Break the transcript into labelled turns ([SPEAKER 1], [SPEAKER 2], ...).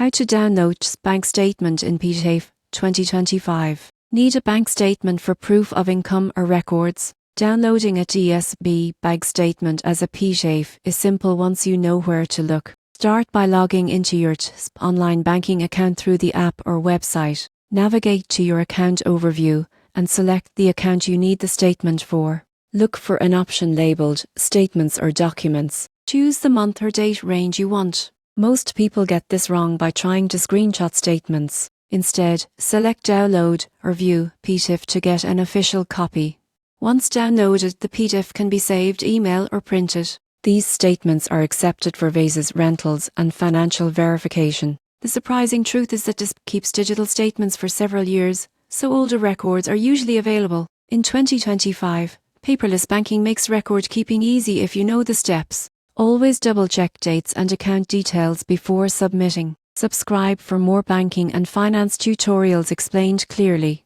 [SPEAKER 1] How to download bank statement in PTAFE 2025. Need a bank statement for proof of income or records? Downloading a TSB bank statement as a PTAFE is simple once you know where to look. Start by logging into your TSB online banking account through the app or website. Navigate to your account overview and select the account you need the statement for. Look for an option labeled Statements or Documents. Choose the month or date range you want. Most people get this wrong by trying to screenshot statements. Instead, select Download or View PTIF to get an official copy. Once downloaded, the PTIF can be saved, email or printed. These statements are accepted for visas, rentals and financial verification. The surprising truth is that this keeps digital statements for several years, so older records are usually available. In 2025, paperless banking makes record keeping easy if you know the steps. Always double-check dates and account details before submitting. Subscribe for more banking and finance tutorials explained clearly.